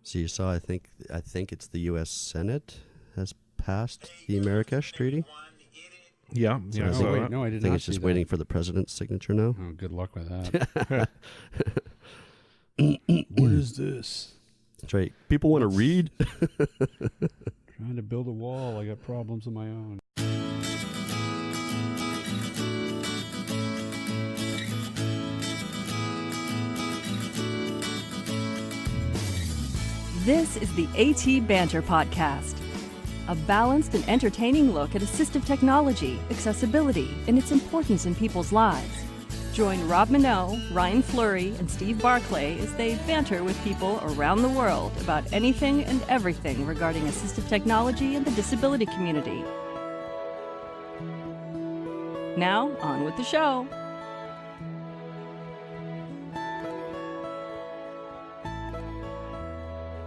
So you saw, I think it's the U.S. Senate has passed the Marrakesh Treaty. Yeah. So Yeah. I So think, wait, no, I did I think not it's just see waiting that. for the president's signature now. Oh, good luck with that. What is this? That's right. People want to read. Trying to build a wall. I got problems of my own. This is the AT Banter podcast, a balanced and entertaining look at assistive technology, accessibility, and its importance in people's lives. Join Rob Minot, Ryan Fleury, and Steve Barclay as they banter with people around the world about anything and everything regarding assistive technology and the disability community. Now, on with the show.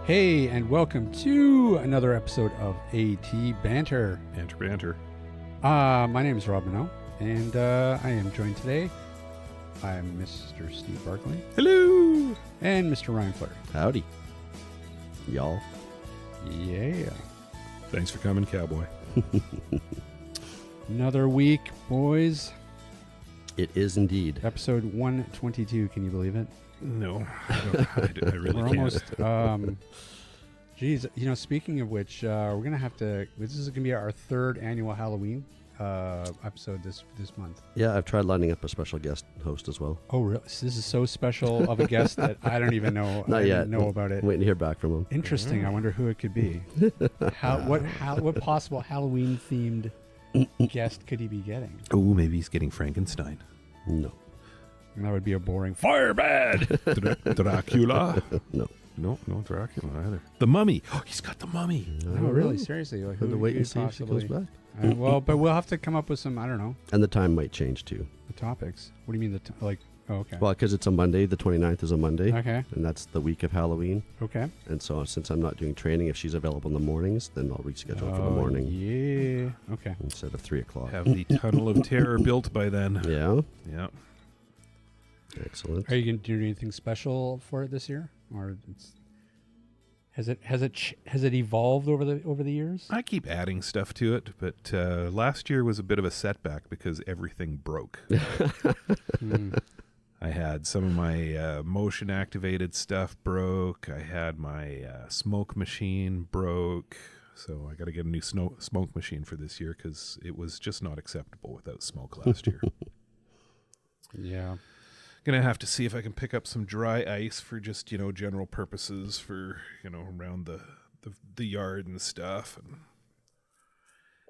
Hey, and welcome to another episode of AT Banter. Banter. My name is Rob Minot, and I am joined today by Mr. Steve Barclay Hello. and Mr. Ryan Fleury. Howdy, y'all. Yeah. Thanks for coming, cowboy. Another week, boys. It is indeed. Episode 122. Can you believe it? No, I really We're can't. almost. Geez, speaking of which, we're gonna have to. This is gonna be our third annual Halloween episode this month. Yeah, I've tried lining up a special guest host as well. Oh, really? So this is so special of a guest that I don't even know. Not I yet. didn't know about it. I'm waiting to hear back from him. Interesting. I wonder who it could be. What possible Halloween themed guest could he be getting? Oh, maybe he's getting Frankenstein. No. That would be a boring. Firebad. Dracula. No. No Dracula either. The Mummy. Oh, he's got the Mummy. Oh, really? Seriously? Like, Have to wait could and see if she comes possibly- back. Well, but we'll have to come up with some. I don't know, And the time might change too. the topics. What do you mean Oh, okay. Well, because it's a Monday. The 29th is a Monday. Okay. And that's the week of Halloween. Okay. And so since I'm not doing training, if she's available in the mornings, then I'll reschedule for the morning Yeah. Okay. instead of 3 o'clock. Have the Tunnel of Terror built by then. Yeah. Yeah. Excellent. Are you going to do anything special for it this year, or has it evolved over the years? I keep adding stuff to it, but last year was a bit of a setback because everything broke. I had some of my motion-activated stuff broke. I had my smoke machine broke. So I got to get a new smoke machine for this year because it was just not acceptable without smoke last year. Yeah. Gonna have to see if I can pick up some dry ice for just, general purposes for, around the yard and stuff and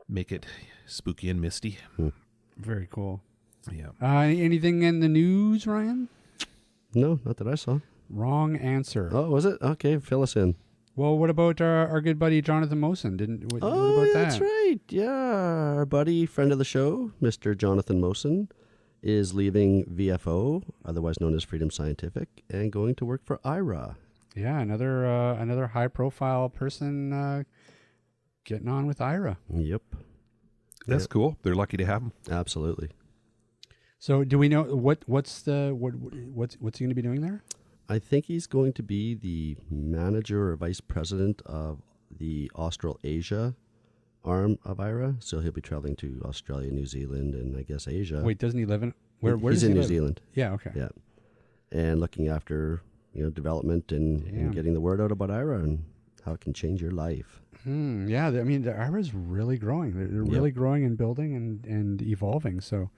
make it spooky and misty. Very cool. Yeah. Anything in the news, Ryan? No, not that I saw. Wrong answer. Oh, was it? Okay, fill us in. Well, what about our good buddy Jonathan Mosen? What about that? That's right. Yeah, our buddy, friend of the show, Mr. Jonathan Mosen, is leaving VFO, otherwise known as Freedom Scientific, and going to work for IRA. Yeah, another high-profile person getting on with IRA. Yep. That's cool. They're lucky to have him. Absolutely. So, do we know what's he going to be doing there? I think he's going to be the manager or vice president of the Australasia arm of IRA. So he'll be traveling to Australia, New Zealand, and I guess Asia. Wait, doesn't he live in where He's does in he New live? Zealand. Yeah. Okay. Yeah, and looking after development and getting the word out about IRA and how it can change your life. Yeah. I mean, the IRA is really growing. They're really growing and building and evolving. So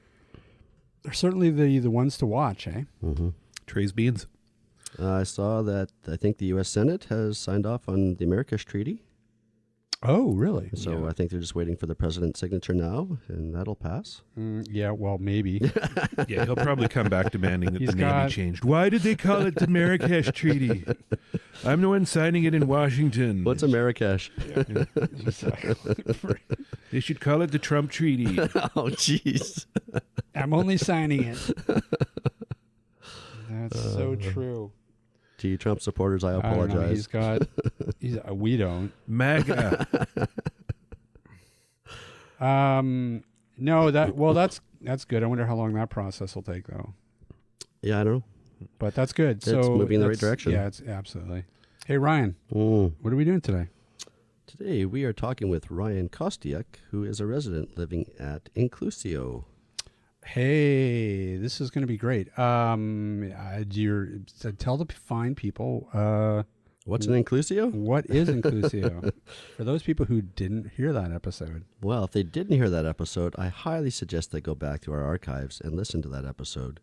they're certainly the ones to watch, eh? Mm-hmm. Trey's beans. I saw that I think the U.S. Senate has signed off on the Marrakesh Treaty. Oh, really? So I think they're just waiting for the president's signature now, and that'll pass. Yeah, well, maybe. Yeah, he'll probably come back demanding that He's the name be changed. Why did they call it the Marrakesh Treaty? I'm the one signing it in Washington. What's a Marrakesh? They should call it the Trump Treaty. Oh, jeez. I'm only signing it. That's so true. To you Trump supporters, I I don't know, apologize. we don't. MAGA. No, that's good. I wonder how long that process will take, though. Yeah, I don't know. But that's good. It's moving in the right direction. Yeah, it's absolutely. Hey, Ryan. What are we doing today? Today we are talking with Ryan Kostiuk, who is a resident living at Inclusio. Hey, this is going to be great. Tell the fine people What's an Inclusio? what is Inclusio for those people who didn't hear that episode. Well, if they didn't hear that episode, I highly suggest they go back to our archives and listen to that episode.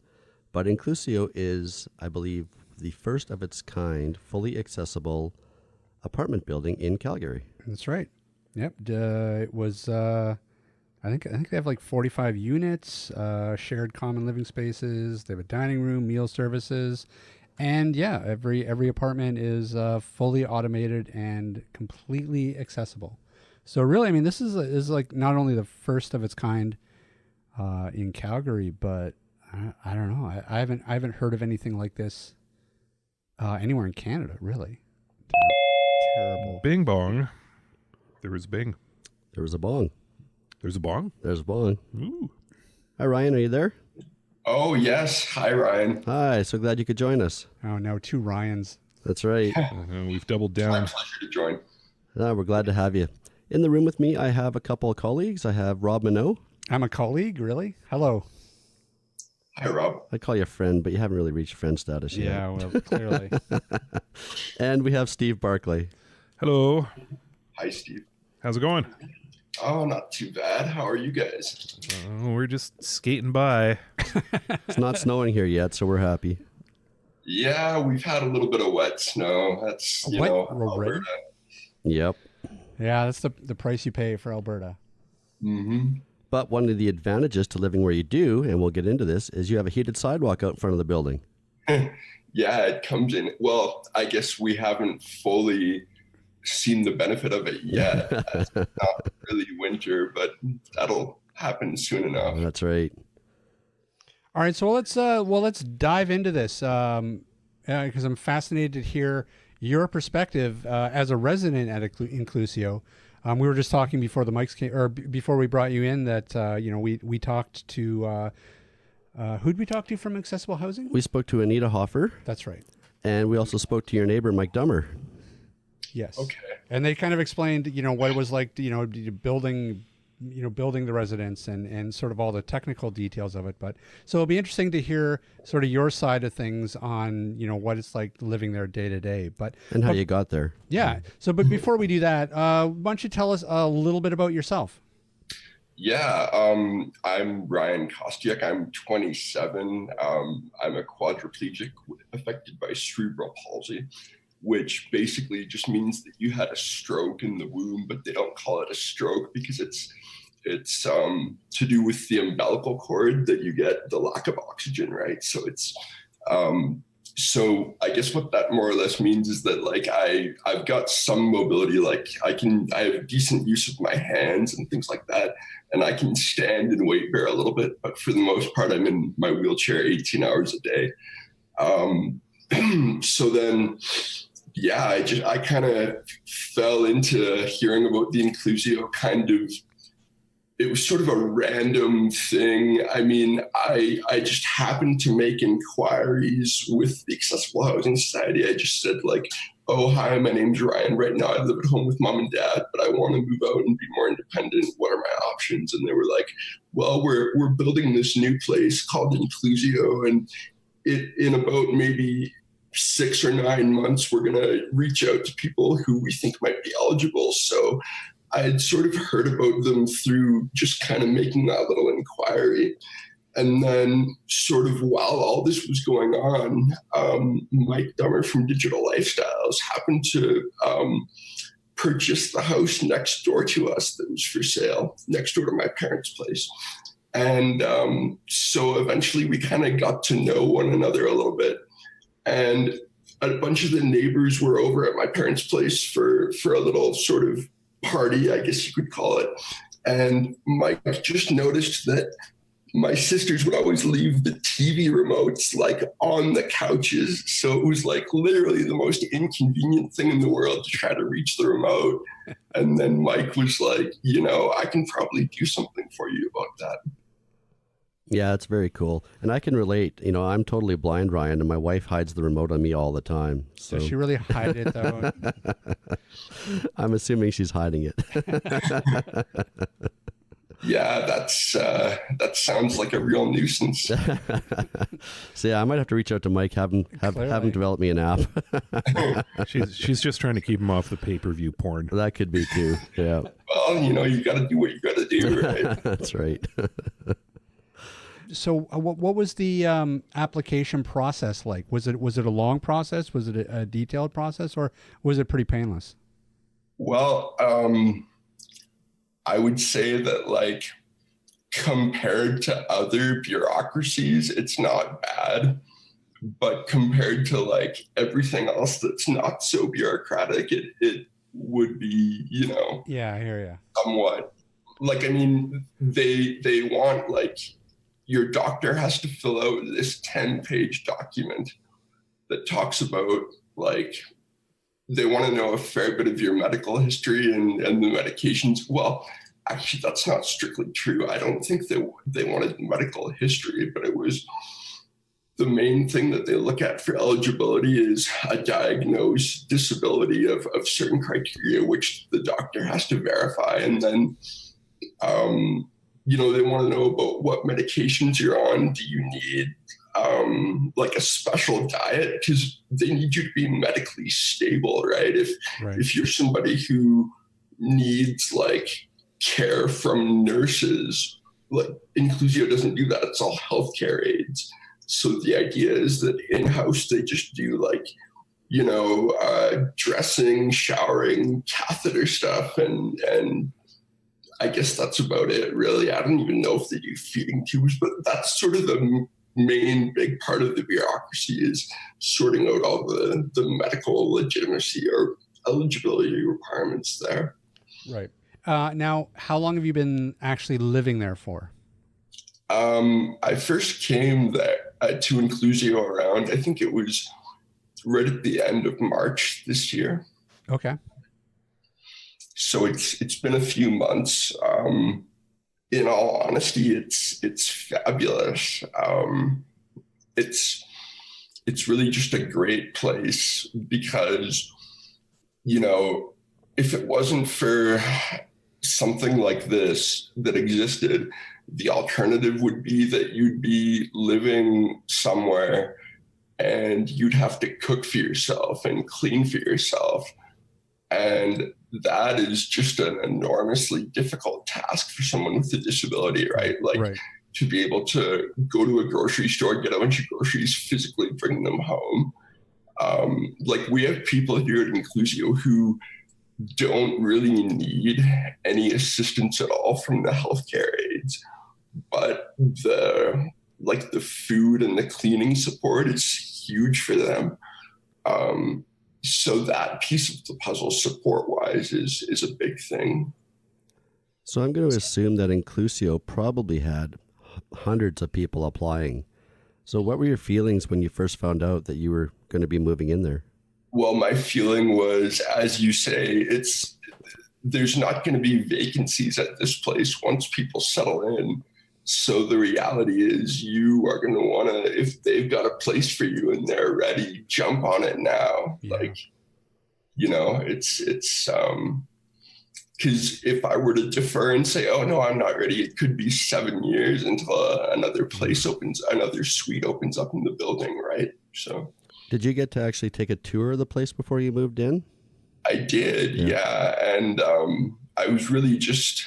But Inclusio is, I believe, the first of its kind, fully accessible apartment building in Calgary. That's right. Yep. It was. I think they have like 45 units, shared common living spaces. They have a dining room, meal services, and yeah, every apartment is fully automated and completely accessible. So really, I mean, this is like not only the first of its kind in Calgary, but I don't know. I haven't heard of anything like this anywhere in Canada. Really, terrible. Bing bong. There was Bing. There was a bong. There's a bong? There's a bong. Ooh. Hi, Ryan. Are you there? Oh, yes. Hi, Ryan. Hi. So glad you could join us. Oh no, two Ryans. That's right. We've doubled My down. pleasure to join. We're glad to have you. In the room with me, I have a couple of colleagues. I have Rob Minot. I'm a colleague, really? Hello. Hi, Rob. I call you a friend, but you haven't really reached friend status yet. Yeah, well, clearly. And we have Steve Barclay. Hello. Hi, Steve. How's it going? Oh, not too bad. How are you guys? We're just skating by. It's not snowing here yet, so we're happy. Yeah, we've had a little bit of wet snow. That's, you Wet know, already? Alberta. Yep. Yeah, that's the price you pay for Alberta. Mm-hmm. But one of the advantages to living where you do, and we'll get into this, is you have a heated sidewalk out in front of the building. Yeah, it comes in. Well, I guess we haven't fully seen the benefit of it yet. It's not really winter, but that'll happen soon enough. That's right. All right, so let's dive into this because I'm fascinated to hear your perspective as a resident at Inclusio. We were just talking before the mics came, or before we brought you in, that we talked to who'd we talk to from Accessible Housing? We spoke to Anita Hoffer, That's right. and we also spoke to your neighbor, Mike Dummer. Yes. Okay. And they kind of explained, what it was like, building the residence and sort of all the technical details of it. But so it'll be interesting to hear sort of your side of things on, what it's like living there day to day. But And how you got there. yeah. So, but before we do that, why don't you tell us a little bit about yourself? Yeah, I'm Ryan Kostiuk. I'm 27. I'm a quadriplegic affected by cerebral palsy, which basically just means that you had a stroke in the womb, but they don't call it a stroke because it's to do with the umbilical cord that you get the lack of oxygen, right? So it's so I guess what that more or less means is that like I've got some mobility, like I have decent use of my hands and things like that, and I can stand and weight bear a little bit, but for the most part I'm in my wheelchair 18 hours a day. So then, yeah, I kind of fell into hearing about the Inclusio it was sort of a random thing. I mean, I just happened to make inquiries with the Accessible Housing Society. I just said like, oh, hi, my name's Ryan. Right now I live at home with mom and dad, but I want to move out and be more independent. What are my options? And they were like, well, we're building this new place called Inclusio, and in about maybe 6 or 9 months, we're going to reach out to people who we think might be eligible. So I had sort of heard about them through just kind of making that little inquiry. And then sort of while all this was going on, Mike Dummer from Digital Lifestyles happened to purchase the house next door to us that was for sale, next door to my parents' place. And so eventually we kind of got to know one another a little bit. And a bunch of the neighbors were over at my parents' place for a little sort of party, I guess you could call it. And Mike just noticed that my sisters would always leave the TV remotes like on the couches. So it was like literally the most inconvenient thing in the world to try to reach the remote. And then Mike was like, I can probably do something for you about that. Yeah, it's very cool. And I can relate. You know, I'm totally blind, Ryan, and my wife hides the remote on me all the time. So Does she really hide it, though? I'm assuming she's hiding it. Yeah, that sounds like a real nuisance. So yeah, I might have to reach out to Mike, have him develop me an app. She's just trying to keep him off the pay-per-view porn. That could be too. Yeah. Well, you got to do what you got to do, right? That's right. So what was the application process like? Was it a long process? Was it a detailed process, or was it pretty painless? Well, I would say that, like, compared to other bureaucracies, it's not bad. But compared to, like, everything else that's not so bureaucratic, it would be, Yeah, I hear you. somewhat. Like, I mean, they want, like, your doctor has to fill out this 10-page document that talks about, like, they want to know a fair bit of your medical history and the medications. Well, actually, that's not strictly true. I don't think they wanted medical history, but it was the main thing that they look at for eligibility is a diagnosed disability of certain criteria, which the doctor has to verify. And then, they want to know about what medications you're on. Do you need like a special diet? Because they need you to be medically stable, right? If you're somebody who needs, like, care from nurses, like, Inclusio doesn't do that. It's all healthcare aides. So the idea is that in-house they just do, like, dressing, showering, catheter stuff, and I guess that's about it, really. I don't even know if they do feeding tubes, but that's sort of the main big part of the bureaucracy, is sorting out all the medical legitimacy or eligibility requirements there. Right. Now, how long have you been actually living there for? I first came there to Inclusio around, I think it was right at the end of March this year. Okay. So it's been a few months. In all honesty, it's fabulous. It's really just a great place because, if it wasn't for something like this that existed, the alternative would be that you'd be living somewhere and you'd have to cook for yourself and clean for yourself. And that is just an enormously difficult task for someone with a disability, right? Like, to be able to go to a grocery store, get a bunch of groceries, physically bring them home. Like, we have people here at Inclusio who don't really need any assistance at all from the healthcare aides, but the food and the cleaning support is huge for them. So that piece of the puzzle, support-wise, is a big thing. So I'm going to assume that Inclusio probably had hundreds of people applying. So what were your feelings when you first found out that you were going to be moving in there? Well, my feeling was, as you say, there's not going to be vacancies at this place once people settle in. So the reality is you are going to want to, if they've got a place for you and they're ready, jump on it now. Yeah. Like, it's because if I were to defer and say, oh, no, I'm not ready, it could be 7 years until another place another suite opens up in the building, right? So. Did you get to actually take a tour of the place before you moved in? I did, yeah. And I was really just,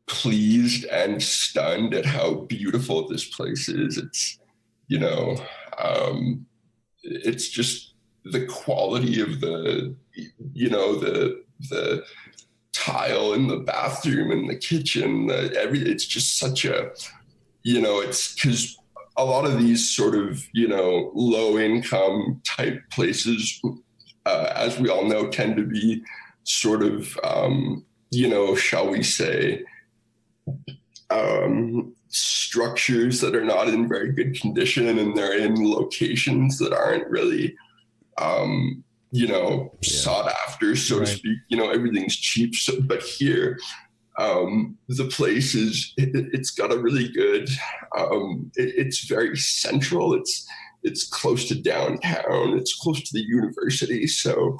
pleased and stunned at how beautiful this place is. It's, it's just the quality of the tile in the bathroom and the kitchen, it's just such a, it's because a lot of these sort of, low income type places, as we all know, tend to be sort of, shall we say, structures that are not in very good condition, and they're in locations that aren't really, sought after, so to speak. Everything's cheap. So, but here, The place it's got a really good, it's very central. It's close to downtown. It's close to the university. So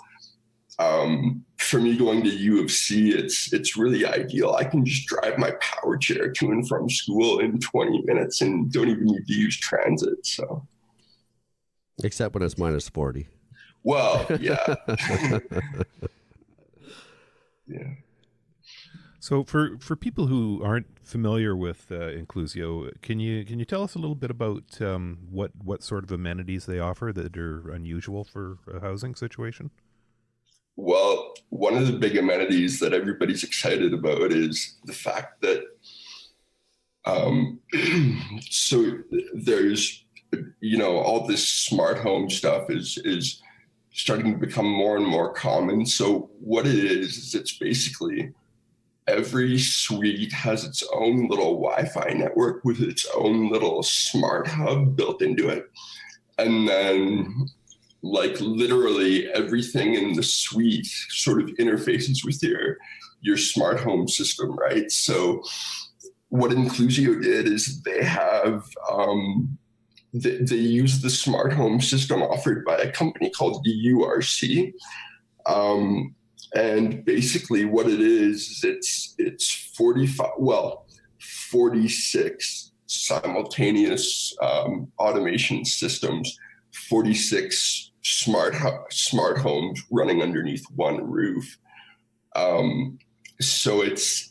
for me going to U of C, it's really ideal. I can just drive my power chair to and from school in 20 minutes and don't even need to use transit. So, except when it's minus 40. Well, yeah. Yeah. So for people who aren't familiar with Inclusio, can you tell us a little bit about what sort of amenities they offer that are unusual for a housing situation? Well, one of the big amenities that everybody's excited about is the fact that so there's, all this smart home stuff is starting to become more and more common. So what it is it's basically every suite has its own little Wi-Fi network with its own little smart hub built into it. And then like literally everything in the suite sort of interfaces with your smart home system, right? So what Inclusio did is they have, they use the smart home system offered by a company called URC. And basically what it is it's 46 simultaneous automation systems, 46 smart homes running underneath one roof. So it's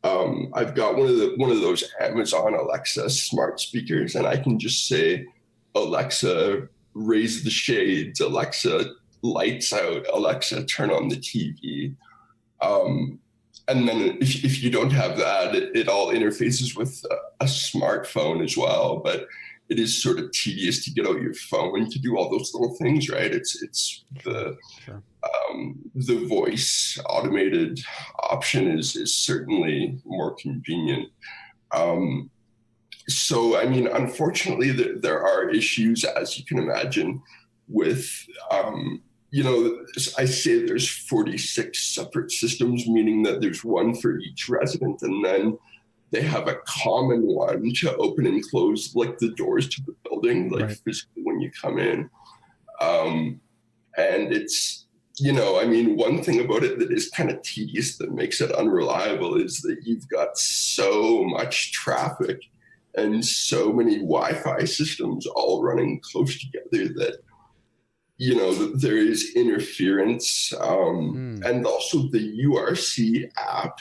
I've got one of those Amazon Alexa smart speakers, and I can just say, Alexa, raise the shades, Alexa, lights out, Alexa, turn on the TV. And then if you don't have that, it all interfaces with a smartphone as well. But it is sort of tedious to get out your phone to do all those little things, right? It's the Sure. The voice automated option is certainly more convenient. So, I mean, unfortunately, there are issues, as you can imagine, with, I say there's 46 separate systems, meaning that there's one for each resident, and then they have a common one to open and close, like the doors to the building, like Right. physically when you come in. And it's, one thing about it that is kind of tedious that makes it unreliable is that you've got so much traffic and so many Wi-Fi systems all running close together that, there is interference. And also the URC app,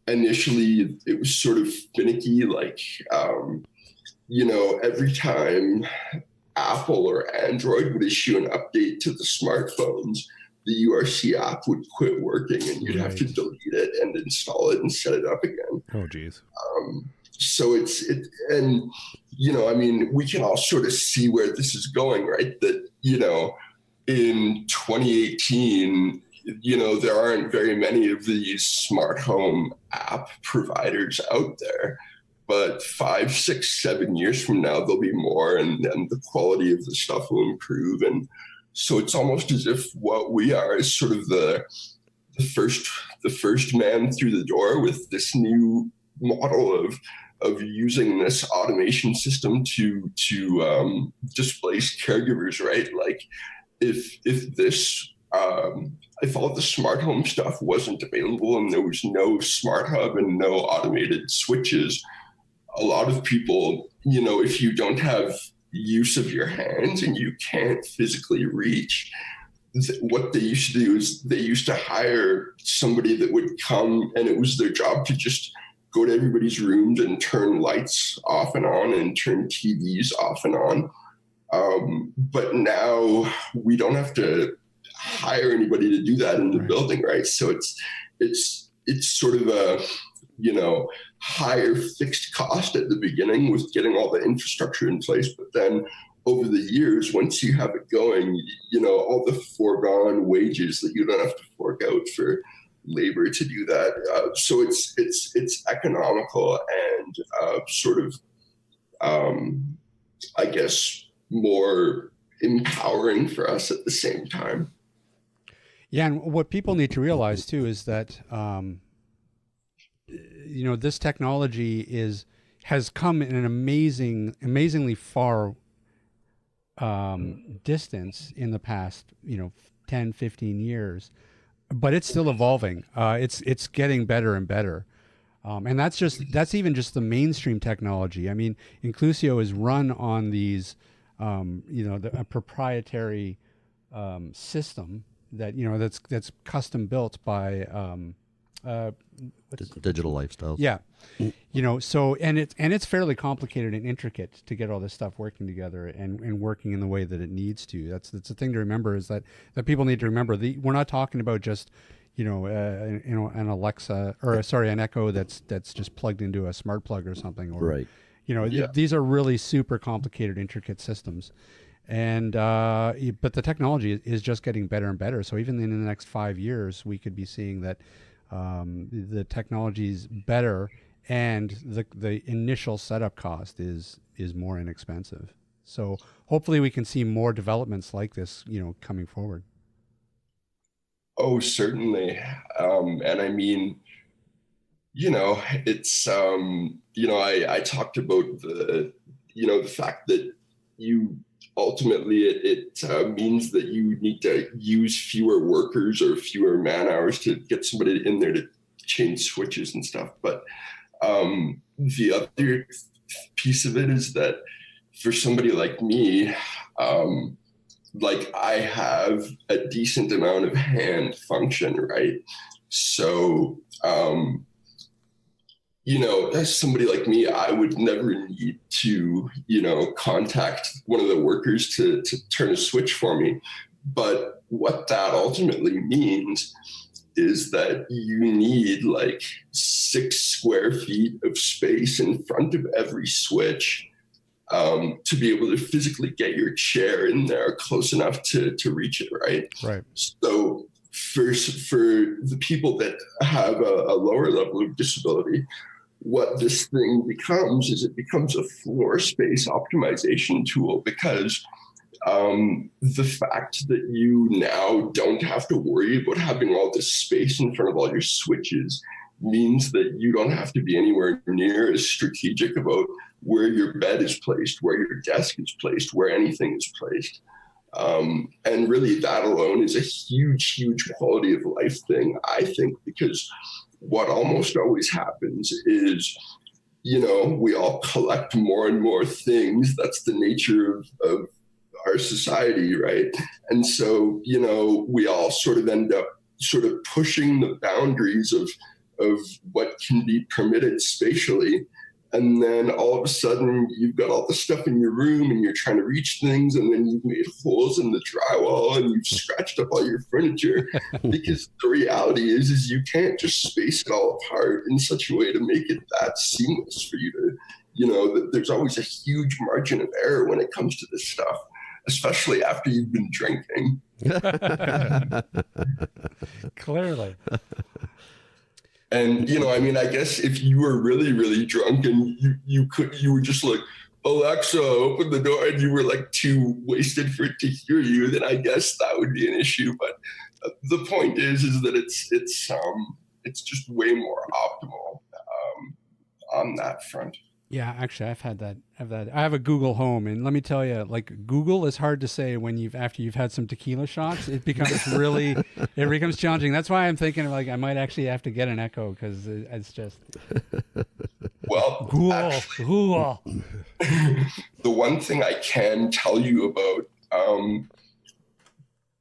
initially it was sort of finicky, like, every time Apple or Android would issue an update to the smartphones, the URC app would quit working and you'd have to delete it and install it and set it up again. Oh, geez. So we can all sort of see where this is going, right? That, in 2018, there aren't very many of these smart home app providers out there. But 5, 6, 7 years from now, there'll be more, and the quality of the stuff will improve. And so it's almost as if what we are is sort of the first man through the door with this new model of using this automation system to displace caregivers, right? Like if all the smart home stuff wasn't available and there was no smart hub and no automated switches, a lot of people, if you don't have use of your hands and you can't physically reach, what they used to do is they used to hire somebody that would come, and it was their job to just go to everybody's rooms and turn lights off and on and turn TVs off and on. But now we don't have to hire anybody to do that in the building, right? So it's sort of a, higher fixed cost at the beginning with getting all the infrastructure in place. But then over the years, once you have it going, all the foregone wages that you don't have to fork out for labor to do that. So it's economical and sort of, I guess, more empowering for us at the same time. Yeah, and what people need to realize too is that this technology has come in an amazingly far distance in the past 10, 15 years, but it's still evolving. It's getting better and better. And that's even just the mainstream technology. I mean, Inclusio is run on these, a proprietary system that that's custom built by Digital Lifestyles. Yeah, so and it's fairly complicated and intricate to get all this stuff working together and working in the way that it needs to. That's the thing to remember, is that people need to remember. We're not talking about just an Alexa, or sorry, an Echo that's just plugged into a smart plug or something, or Right. These are really super complicated, intricate systems. And but the technology is just getting better and better. So even in the next 5 years, we could be seeing that the technology is better, and the initial setup cost is more inexpensive. So hopefully we can see more developments like this, coming forward. Oh, certainly. And I mean, it's I talked about the fact that you ultimately it means that you need to use fewer workers or fewer man hours to get somebody in there to change switches and stuff. But the other piece of it is that for somebody like me, like I have a decent amount of hand function, right? So, as somebody like me, I would never need to, contact one of the workers to turn a switch for me. But what that ultimately means is that you need like 6 square feet of space in front of every switch to be able to physically get your chair in there close enough to reach it, right? Right. So for the people that have a lower level of disability, what this thing becomes is it becomes a floor space optimization tool, because the fact that you now don't have to worry about having all this space in front of all your switches means that you don't have to be anywhere near as strategic about where your bed is placed, where your desk is placed, where anything is placed. And really that alone is a huge, huge quality of life thing, I think, because what almost always happens is, we all collect more and more things. That's the nature of our society, right? And so, we all sort of end up sort of pushing the boundaries of what can be permitted spatially. And then all of a sudden you've got all the stuff in your room and you're trying to reach things, and then you've made holes in the drywall and you've scratched up all your furniture because the reality is you can't just space it all apart in such a way to make it that seamless for you to, there's always a huge margin of error when it comes to this stuff, especially after you've been drinking. Clearly. And, I guess if you were really, really drunk and you were just like, Alexa, open the door, and you were like too wasted for it to hear you, then I guess that would be an issue. But the point is that it's just way more optimal on that front. Yeah, actually, I've had that. I have a Google Home, and let me tell you, like, Google is hard to say when after you've had some tequila shots. It becomes it becomes challenging. That's why I'm thinking like I might actually have to get an Echo, because it's just well, Google. Actually, Google. The one thing I can tell you about.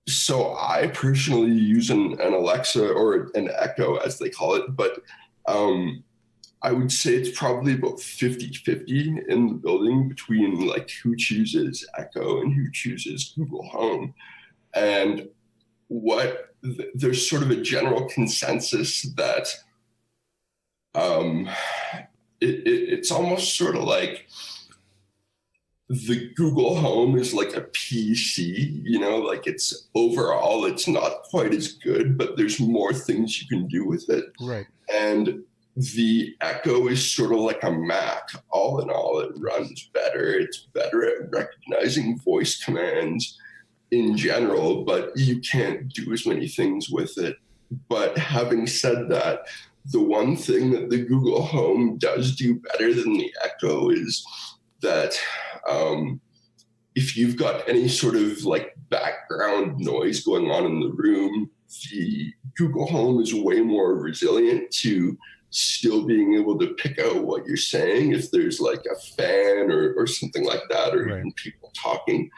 So I personally use an Alexa or an Echo, as they call it, but I would say it's probably about 50-50 in the building between like who chooses Echo and who chooses Google Home. And there's sort of a general consensus that it's almost sort of like the Google Home is like a PC, like it's overall, it's not quite as good, but there's more things you can do with it. Right. And the Echo is sort of like a Mac. All in all, it runs better. It's better at recognizing voice commands. in general, but you can't do as many things with it. But having said that, the one thing that the Google Home does do better than the Echo is that if you've got any sort of like background noise going on in the room, the Google Home is way more resilient to still being able to pick out what you're saying if there's like a fan or something like that, or even people talking.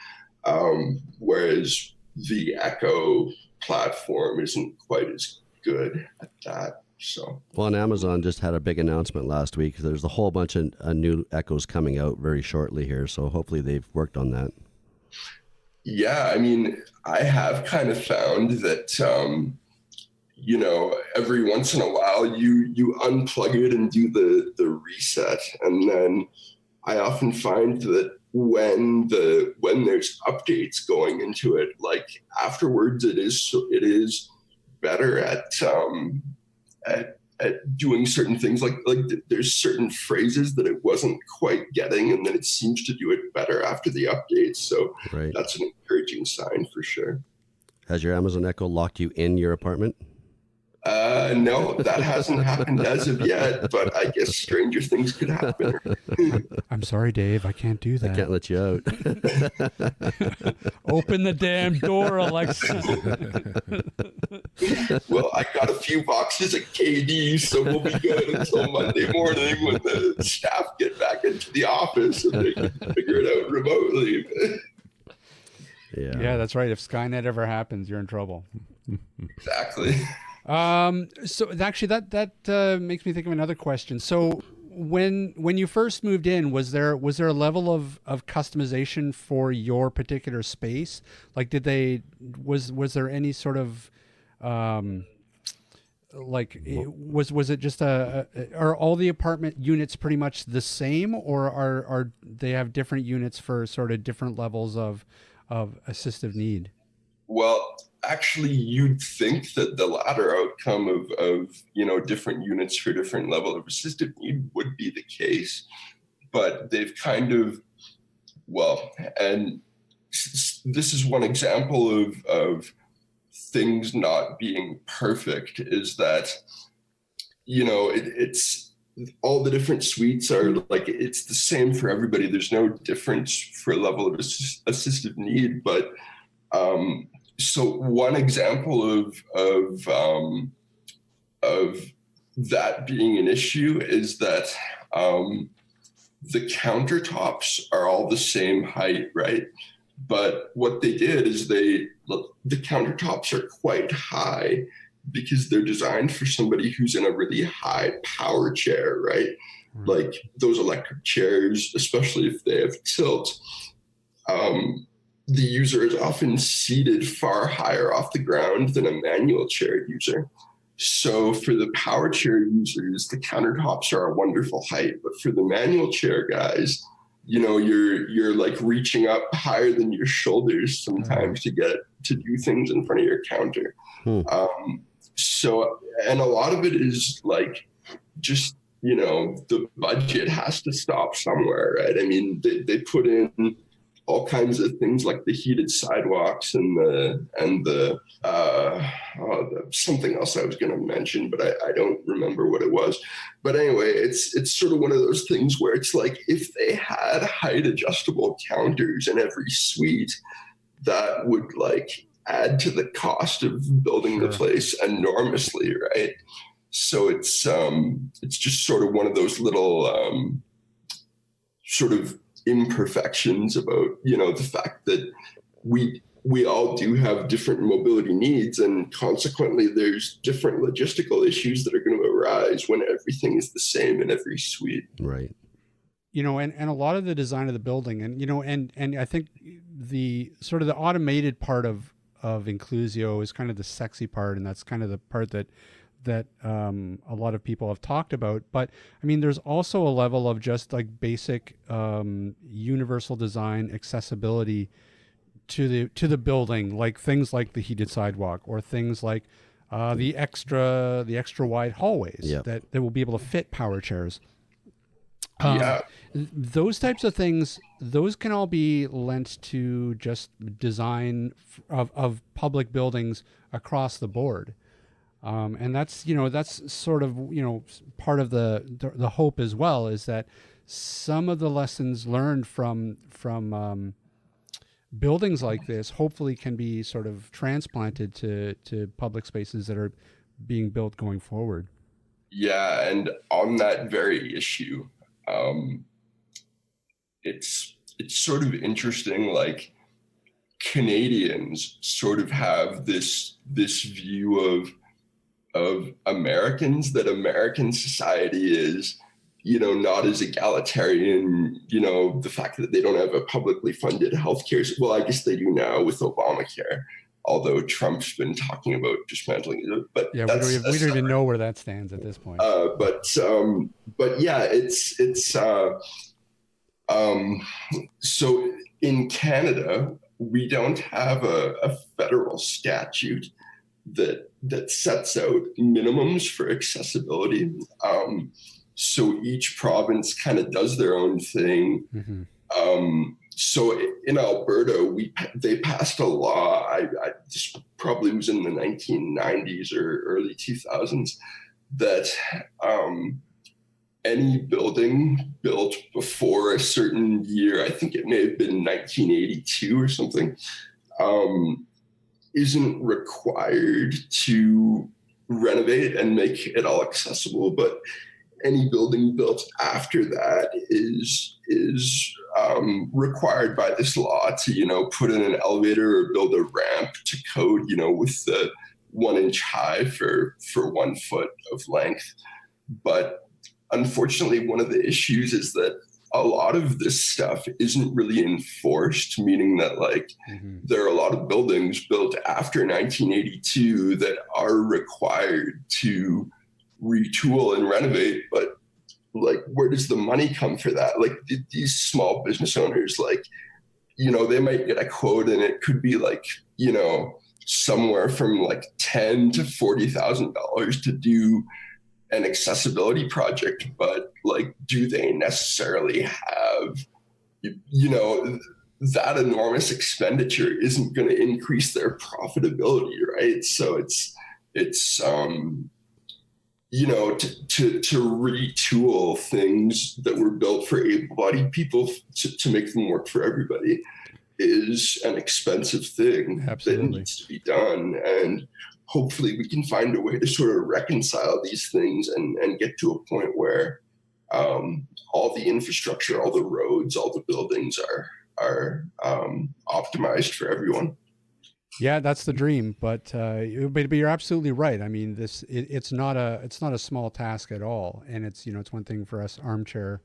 Whereas the Echo platform isn't quite as good at that. So, well, and Amazon just had a big announcement last week. There's a whole bunch of new Echoes coming out very shortly here, so hopefully they've worked on that. Yeah, I mean, I have kind of found that you know, every once in a while you unplug it and do the reset, and then I often find that when there's updates going into it, like afterwards, it is better at doing certain things. Like there's certain phrases that it wasn't quite getting, and then it seems to do it better after the updates. So that's an encouraging sign for sure. Has your Amazon Echo locked you in your apartment? No, that hasn't happened as of yet, but I guess stranger things could happen. I'm sorry, Dave. I can't do that. I can't let you out. Open the damn door, Alexa. Well, I got a few boxes of KD, so we'll be good until Monday morning when the staff get back into the office and they can figure it out remotely. Yeah, that's right. If Skynet ever happens, you're in trouble. Exactly. So actually that makes me think of another question. So when you first moved in, was there a level of customization for your particular space? Like was there any sort of was it just are all the apartment units pretty much the same, or are they have different units for sort of different levels of assistive need? Well, actually, you'd think that the latter outcome of you know, different units for different level of assistive need would be the case, but they've kind of, well, and this is one example of things not being perfect, is that, you know, it's all the different suites are like, it's the same for everybody. There's no difference for level of assistive need, but so one example of that being an issue is that the countertops are all the same height, right? But what they did is the countertops are quite high because they're designed for somebody who's in a really high power chair, right? Like those electric chairs, especially if they have tilt, the user is often seated far higher off the ground than a manual chair user. So for the power chair users, the countertops are a wonderful height, but for the manual chair guys, you know, you're like reaching up higher than your shoulders sometimes to do things in front of your counter. So, and a lot of it is like, just, you know, the budget has to stop somewhere, right? I mean, they put in all kinds of things like the heated sidewalks and the something else I was going to mention, but I don't remember what it was. But anyway, it's sort of one of those things where it's like, if they had height adjustable counters in every suite, that would like add to the cost of building the place enormously, right? So it's just sort of one of those little sort of imperfections about, you know, the fact that we all do have different mobility needs, and consequently there's different logistical issues that are going to arise when everything is the same in every suite. Right. You know, and a lot of the design of the building, and, you know, and I think the sort of the automated part of Inclusio is kind of the sexy part, and that's kind of the part that a lot of people have talked about. But I mean, there's also a level of just like basic universal design accessibility to the building, like things like the heated sidewalk, or things like the extra wide hallways that will be able to fit power chairs. Yeah. Those types of things, those can all be lent to just design of public buildings across the board. And that's, that's sort of, part of the hope as well, is that some of the lessons learned from buildings like this hopefully can be sort of transplanted to public spaces that are being built going forward. Yeah, and on that very issue, it's sort of interesting. Like, Canadians sort of have this view of Americans, that American society is, not as egalitarian, the fact that they don't have a publicly funded healthcare. Well, I guess they do now with Obamacare, although Trump's been talking about dismantling it. But yeah, we don't even know where that stands at this point. But yeah, it's so in Canada, we don't have a federal statute that sets out minimums for accessibility. So each province kind of does their own thing. Mm-hmm. So in Alberta, they passed a law. This probably was in the 1990s or early 2000s, that any building built before a certain year, I think it may have been 1982 or something, isn't required to renovate and make it all accessible. But any building built after that is required by this law to, put in an elevator or build a ramp to code, with the 1 inch high for 1 foot of length. But unfortunately, one of the issues is that a lot of this stuff isn't really enforced, meaning that there are a lot of buildings built after 1982 that are required to retool and renovate, but where does the money come for that? These small business owners, they might get a quote and it could be somewhere from $10,000 to $40,000 to do an accessibility project, but do they necessarily have, that enormous expenditure isn't going to increase their profitability, right? So it's to retool things that were built for able-bodied people to make them work for everybody is an expensive thing. Absolutely. That needs to be done. And hopefully we can find a way to sort of reconcile these things and get to a point where all the infrastructure, all the roads, all the buildings are optimized for everyone. Yeah, that's the dream. But you're absolutely right. I mean, it's not a small task at all, and it's one thing for us armchair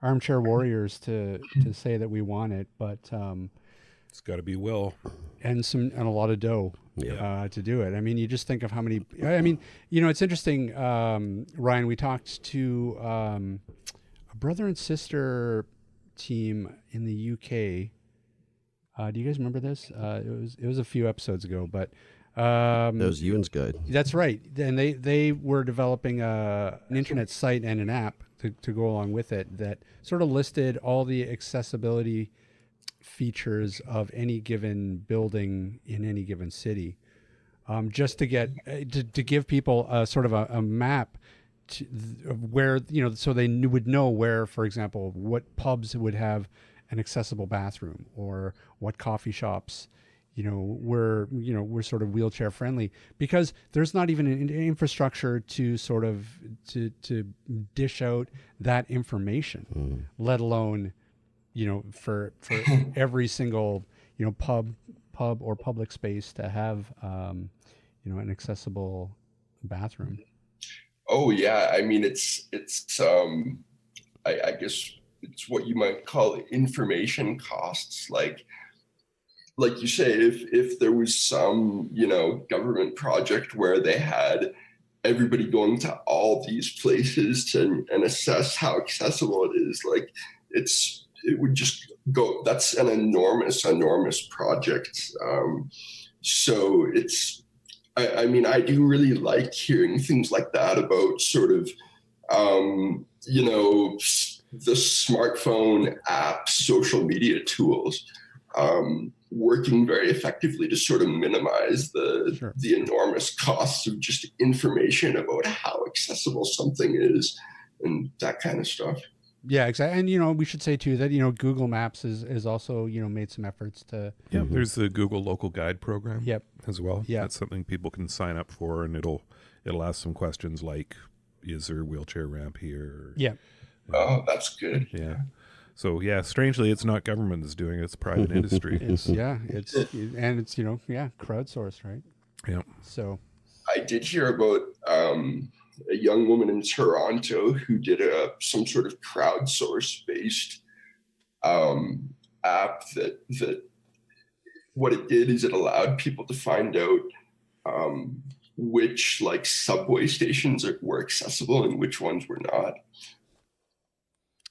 warriors to say that we want it, but it's got to be will and a lot of dough to do it. I mean, you just think of how many. I mean, it's interesting, Ryan. We talked to a brother and sister team in the UK. Do you guys remember this? It was a few episodes ago, but that was Ewan's Guide. That's right. And they were developing an internet site and an app to go along with it that sort of listed all the accessibility features of any given building in any given city, just to get to give people a sort of a map of where, so they would know where, for example, what pubs would have an accessible bathroom, or what coffee shops, we're sort of wheelchair friendly, because there's not even an infrastructure to sort of to dish out that information, let alone, for every single, pub or public space to have, an accessible bathroom. Oh yeah. I mean, it's I guess it's what you might call information costs. Like you say, if there was some, government project where they had everybody going to all these places and assess how accessible it is, it would just go, that's an enormous project. So I mean, I do really like hearing things like that about sort of, the smartphone apps, social media tools, working very effectively to sort of minimize the enormous costs of just information about how accessible something is and that kind of stuff. Yeah, exactly. And, we should say too that, Google Maps is also, made some efforts to. Yeah, there's the Google Local Guide program. Yep. As well. Yeah. That's something people can sign up for, and it'll ask some questions like, is there a wheelchair ramp here? Yeah. Oh, that's good. Yeah. So yeah, strangely, it's not government that's doing it; it's private industry. It's crowdsourced, right? Yeah. So I did hear about a young woman in Toronto who did some sort of crowdsource based app that what it did is it allowed people to find out which like subway stations were accessible and which ones were not.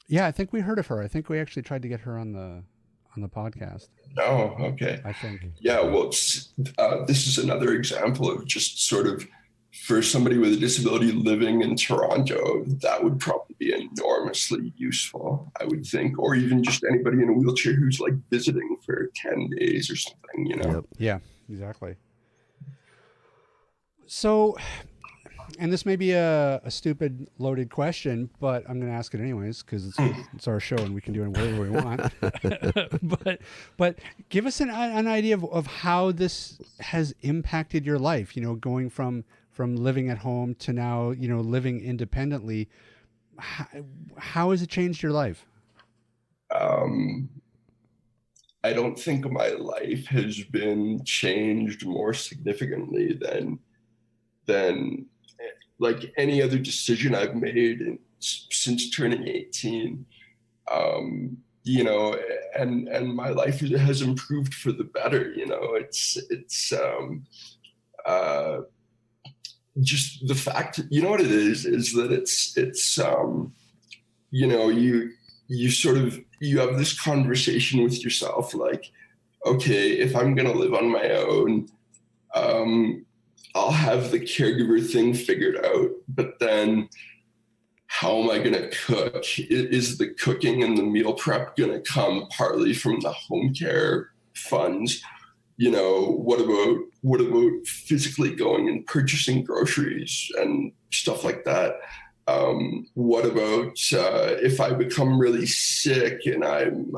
Yeah, I think we heard of her. I think we actually tried to get her on the podcast. Oh, okay. I think. Yeah, well, this is another example of just sort of, for somebody with a disability living in Toronto, that would probably be enormously useful, I would think, or even just anybody in a wheelchair who's like visiting for 10 days or something, Yep. Yeah, exactly. So, and this may be a stupid loaded question, but I'm going to ask it anyways because it's our show and we can do it whatever we want. but give us an idea of how this has impacted your life. Going from living at home to now living independently. How has it changed your life? I don't think my life has been changed more significantly than like any other decision I've made since turning 18, and my life has improved for the better. It's just the fact, what it is that it's you have this conversation with yourself, like, okay, if I'm going to live on my own, I'll have the caregiver thing figured out, but then how am I going to cook? Is the cooking and the meal prep going to come partly from the home care funds? What about physically going and purchasing groceries and stuff like that? What about if I become really sick and I'm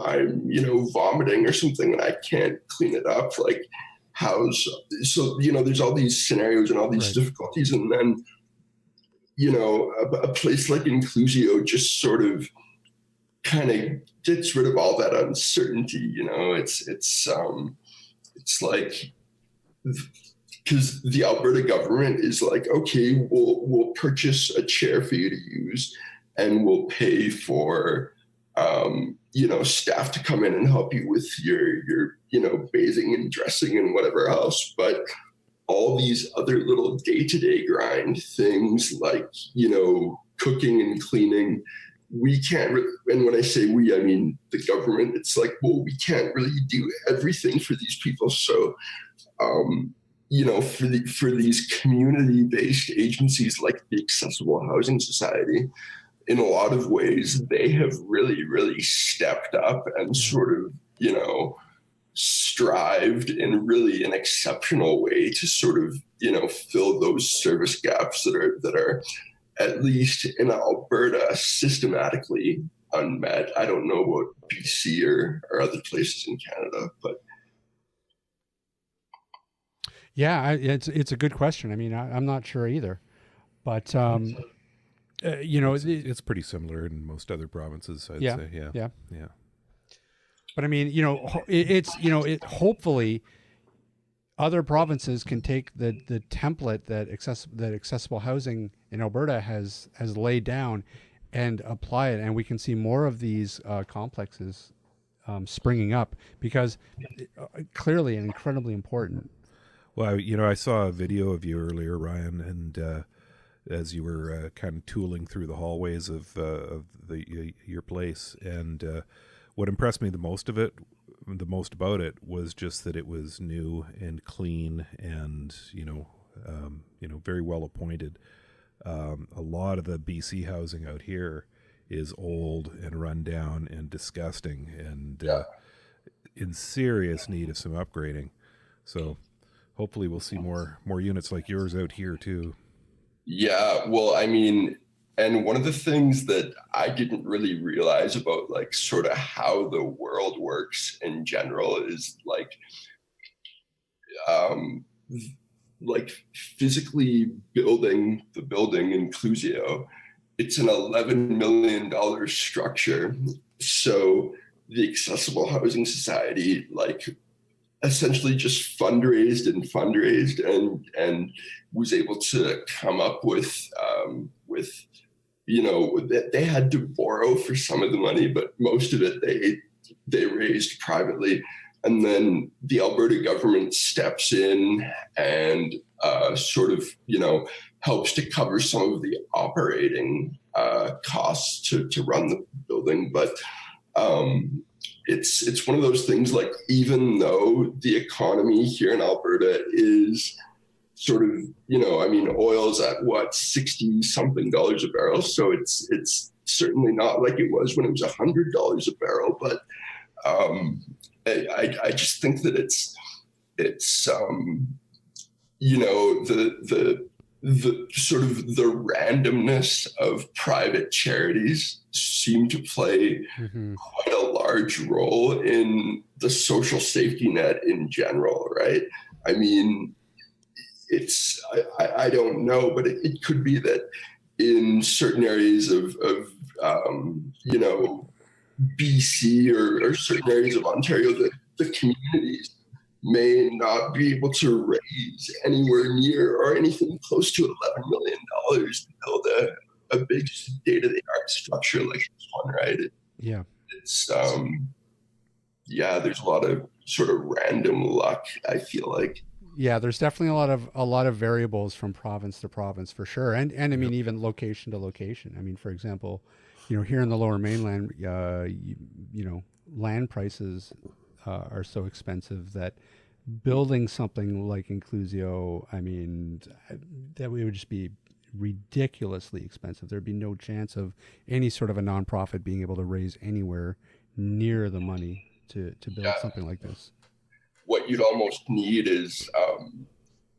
vomiting or something and I can't clean it up? Like, there's all these scenarios and all these difficulties, and then a place like Inclusio just sort of kind of gets rid of all that uncertainty. It's like, because the Alberta government is like, okay, we'll purchase a chair for you to use, and we'll pay for staff to come in and help you with your bathing and dressing and whatever else. But all these other little day-to-day grind things like, cooking and cleaning, we can't and when I say we, I mean the government. It's like, well, we can't really do everything for these people. So, for these community-based agencies like the Accessible Housing Society, in a lot of ways, they have really, really stepped up and sort of, strived in really an exceptional way to sort of, fill those service gaps that are at least in Alberta systematically unmet. I don't know about BC or other places in Canada, but. Yeah, it's a good question. I mean, I'm not sure either, but it's pretty similar in most other provinces. I'd say, yeah. But I mean, hopefully other provinces can take the template that accessible housing in Alberta has laid down and apply it, and we can see more of these complexes springing up, because clearly and incredibly important. Well, I saw a video of you earlier, Ryan, and as you were kind of tooling through the hallways of your place, and what impressed me the most about it was just that it was new and clean and very well appointed. A lot of the BC housing out here is old and run down and disgusting and in serious need of some upgrading. So hopefully we'll see more units like yours out here too. Yeah, well, I mean, and one of the things that I didn't really realize about like sort of how the world works in general is like physically building the building Inclusio, it's an $11 million structure. So the Accessible Housing Society, like, essentially just fundraised and was able to come up with you know, that they had to borrow for some of the money, but most of it they raised privately. And then the Alberta government steps in and sort of, you know, helps to cover some of the operating costs to run the building. But it's one of those things, like, even though the economy here in Alberta is sort of, you know, I mein, oil's at what, $60-something a barrel. So it's certainly not like it was when it was $100 a barrel. But I just think that it's you know, the sort of the randomness of private charities seem to play quite a large role in the social safety net in general, right? I mean, I don't know, but it could be that in certain areas of you know, BC or certain areas of Ontario, the communities may not be able to raise anywhere near or anything close to $11 million to build a big state-of-the-art structure like this one, right? It's there's a lot of sort of random luck, I feel like. Yeah, there's definitely a lot of variables from province to province for sure, and I mean even location to location. I mean, for example, you know, here in the Lower Mainland, you know, land prices are so expensive that building something like Inclusio, I mean, that would just be ridiculously expensive. There'd be no chance of any sort of a nonprofit being able to raise anywhere near the money to build something like this. What you'd almost need is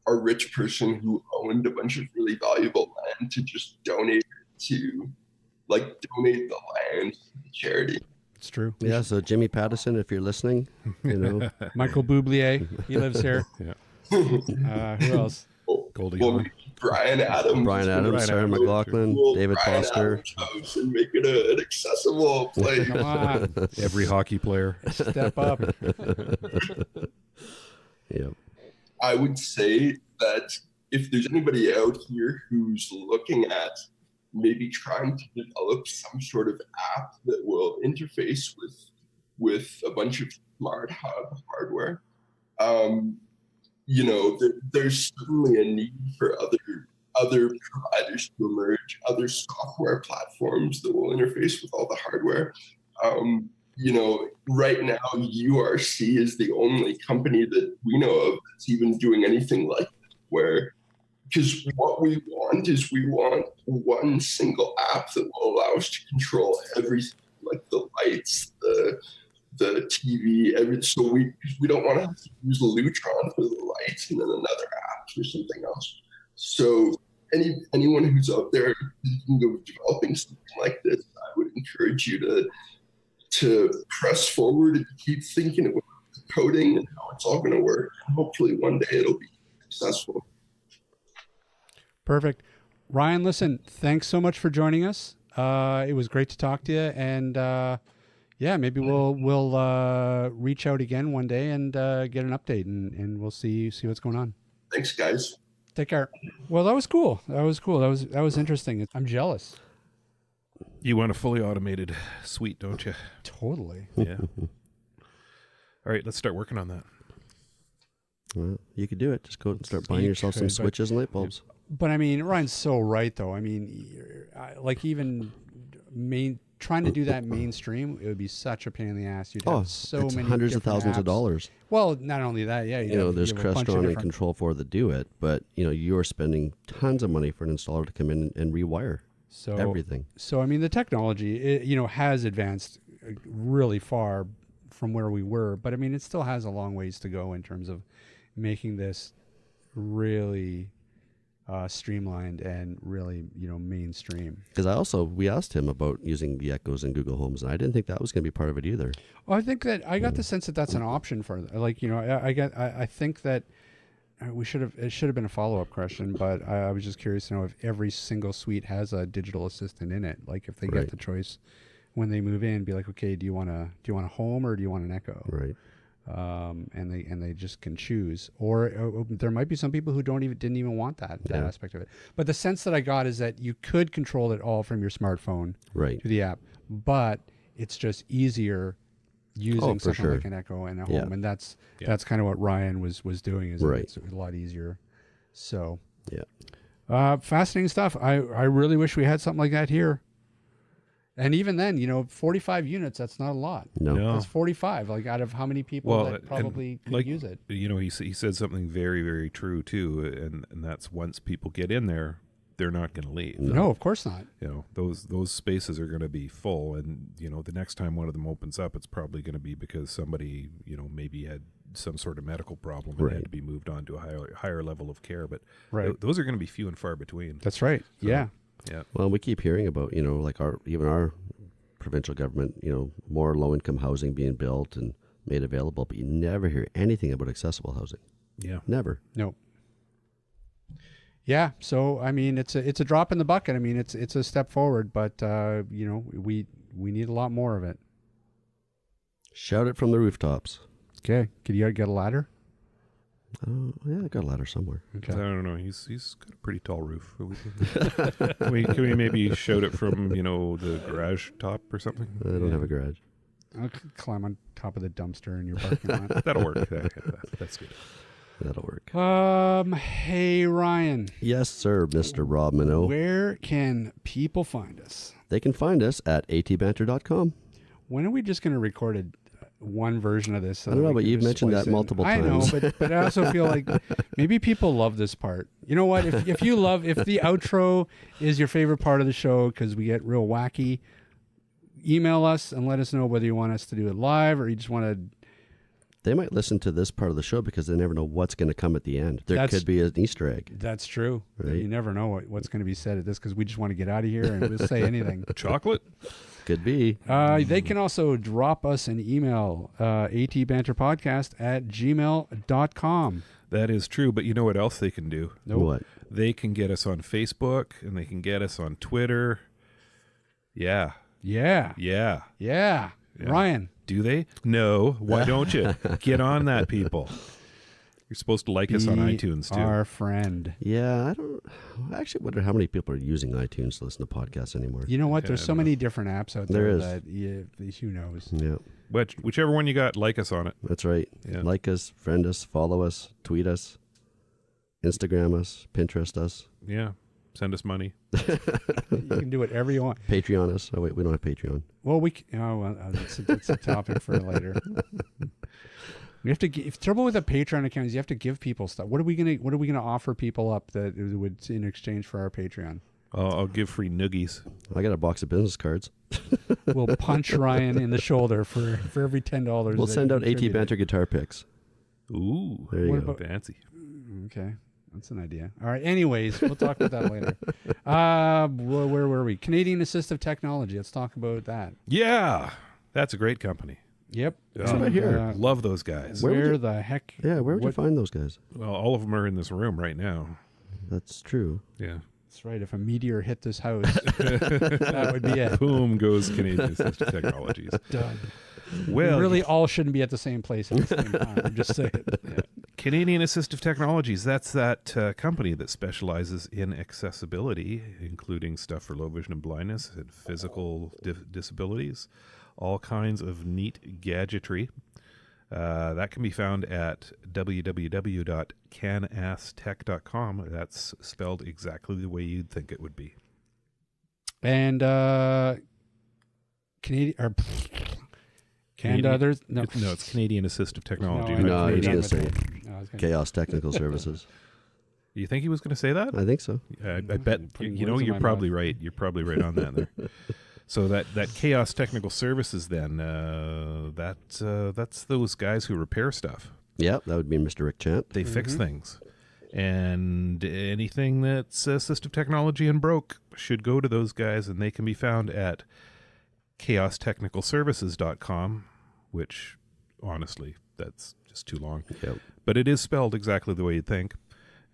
a rich person who owned a bunch of really valuable land to just donate the land to the charity. It's true. Yeah, so Jimmy Pattison, if you're listening, you know. Michael Bublé, he lives here. Who else? Goldie Hawn. Brian Adams, Sarah McLaughlin, David Foster. And make it an accessible place. Come on. Every hockey player. Step up. Yeah. I would say that if there's anybody out here who's looking at maybe trying to develop some sort of app that will interface with a bunch of smart hub hardware, you know, there's certainly a need for other providers to emerge, other software platforms that will interface with all the hardware. You know, right now, URC is the only company that we know of that's even doing anything like that, because what we want is one single app that will allow us to control everything, like the lights, the TV, everything. So we don't want to have to use Lutron for the lights and then another app for something else. So anyone who's out there thinking of developing something like this, I would encourage you to press forward and keep thinking about coding and how it's all going to work. Hopefully one day it'll be successful. Perfect. Ryan, listen, thanks so much for joining us. It was great to talk to you, and maybe we'll reach out again one day and get an update, and we'll see what's going on. Thanks, guys. Take care. Well, that was cool. That was interesting. I'm jealous. You want a fully automated suite, don't you? Totally. Yeah. All right, let's start working on that. Well, you could do it. Just go and start buying yourself some switches and light bulbs. But I mean, Ryan's so right, though. I mean, like even trying to do that mainstream, it would be such a pain in the ass. You'd have so many hundreds of thousands apps. of dollars. Well, not only that, yeah. You know, there's Crestron and Control4 that do it, but you know, you're spending tons of money for an installer to come in and rewire. So everything. So I mean, the technology, has advanced really far from where we were, but I mean, it still has a long ways to go in terms of making this really streamlined and really, mainstream. Because we asked him about using the Echoes in Google Homes, and I didn't think that was going to be part of it either. Well, I think that I got the sense that that's an option for, I think that it should have been a follow-up question, but I was just curious to know if every single suite has a digital assistant in it. Like if they get the choice when they move in, be like, okay, do you want a home or do you want an Echo? Right. And they just can choose, or there might be some people who didn't even want that aspect of it. But the sense that I got is that you could control it all from your smartphone Right. to the app, but it's just easier using something like an Echo and a home, and that's kind of what Ryan was doing. Is it's a lot easier. So fascinating stuff. I really wish we had something like that here. And even then, 45 units, that's not a lot. No. That's 45, like out of how many people that probably could use it. He said something very, very true, too. And that's once people get in there, they're not going to leave. No, of course not. Those spaces are going to be full. And, the next time one of them opens up, it's probably going to be because somebody, maybe had some sort of medical problem and had to be moved on to a higher level of care. But those are going to be few and far between. That's right. So, yeah. Yeah. Well, we keep hearing about, like our provincial government, more low-income housing being built and made available, but you never hear anything about accessible housing. Yeah. Never. No. Yeah. So, I mean, it's a drop in the bucket. I mean, it's a step forward, but, we need a lot more of it. Shout it from the rooftops. Okay. Could you get a ladder? Yeah, I got a ladder somewhere. Okay. I don't know. He's got a pretty tall roof. Can we maybe shout it from the garage top or something? I don't have a garage. I'll climb on top of the dumpster in your parking lot. That'll work. That's good. That'll work. Hey Ryan. Yes, sir, Mr. Rob Minot. Where can people find us? They can find us at atbanter.com. When are we just going to record one version of this? I don't know, but you've mentioned that multiple times. I know, but I also feel like maybe people love this part. You know what? If the outro is your favorite part of the show because we get real wacky, email us and let us know whether you want us to do it live or you just want to. They might listen to this part of the show because they never know what's going to come at the end. There could be an Easter egg. That's true. Right? You never know what's going to be said at this because we just want to get out of here and we'll say anything. Chocolate? Could be. They can also drop us an email, atbanterpodcast@gmail.com. That is true, but you know what else they can do? Nope. What? They can get us on Facebook, and they can get us on Twitter. Yeah. Ryan. Do they? No. Why don't you? Get on that, people. You're supposed to like us on iTunes, too. Our friend. Yeah, I actually wonder how many people are using iTunes to listen to podcasts anymore. You know what? There's so many different apps out there, that who knows? Yeah. Whichever one you got, like us on it. That's right. Yeah. Like us, friend us, follow us, tweet us, Instagram us, Pinterest us. Yeah. Send us money. You can do whatever you want. Patreon us. Oh, wait, we don't have Patreon. Well, that's a topic for later. We have to give, trouble with a Patreon account is you have to give people stuff. What are we gonna offer people up that would in exchange for our Patreon? I'll give free noogies. I got a box of business cards. We'll punch Ryan in the shoulder for every $10. We'll send out AT Banter guitar picks. Ooh, there you go. Fancy. Okay, that's an idea. All right. Anyways, we'll talk about that later. Where were we? Canadian Assistive Technology. Let's talk about that. Yeah, that's a great company. Yep. It's right here. Love those guys. Where the heck? Yeah, where would you find those guys? Well, all of them are in this room right now. That's true. Yeah. That's right. If a meteor hit this house, that would be it. Boom goes Canadian Assistive Technologies. Done. Well, we really all shouldn't be at the same place at the same time. I'm just saying. Yeah. Canadian Assistive Technologies, that's that company that specializes in accessibility, including stuff for low vision and blindness and physical disabilities. All kinds of neat gadgetry. That can be found at www.canasstech.com. That's spelled exactly the way you'd think it would be. And there's no. It's Canadian Assistive Technology. No, I was going to say No, Chaos Technical Services. You think he was going to say that? I think so. I bet, you're probably right. You're probably right on that there. So that Chaos Technical Services then, that's those guys who repair stuff. Yeah, that would be Mr. Rick Chant. They fix things. And anything that's assistive technology and broke should go to those guys, and they can be found at chaostechnicalservices.com, which, honestly, that's just too long. Yep. But it is spelled exactly the way you'd think.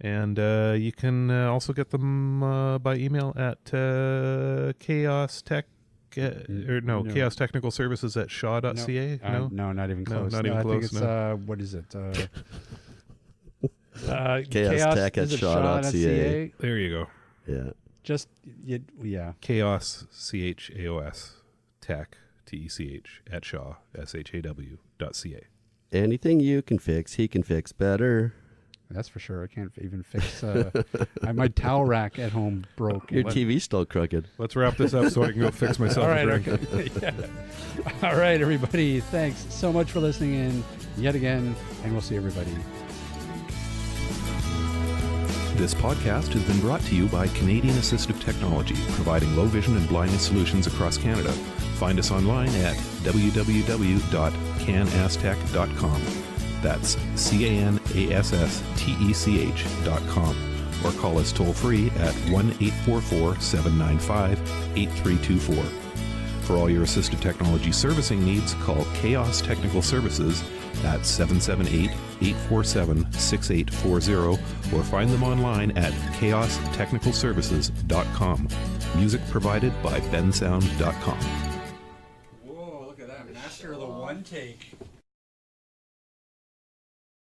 And you can also get them by email at chaostechnicalservices@shaw.ca. No, not even close. not even I close. think it's, what is it? Chaostech at shaw.ca. There you go. Yeah. Just, yeah. Chaos, CHAOS, tech, TECH, at shaw, SHAW.ca. Anything you can fix, he can fix better. That's for sure. I can't even fix. My towel rack at home broke. Your TV's still crooked. Let's wrap this up so I can go fix myself. All right, a drink. okay. Yeah. All right, everybody. Thanks so much for listening in yet again, and we'll see everybody. This podcast has been brought to you by Canadian Assistive Technology, providing low vision and blindness solutions across Canada. Find us online at www.canastech.com. That's CANASSTECH.com. Or call us toll free at 1-844-795-8324. For all your assistive technology servicing needs, call Chaos Technical Services at 778-847-6840 or find them online at chaostechnicalservices.com. Music provided by bensound.com. Whoa, look at that. Master of the one take.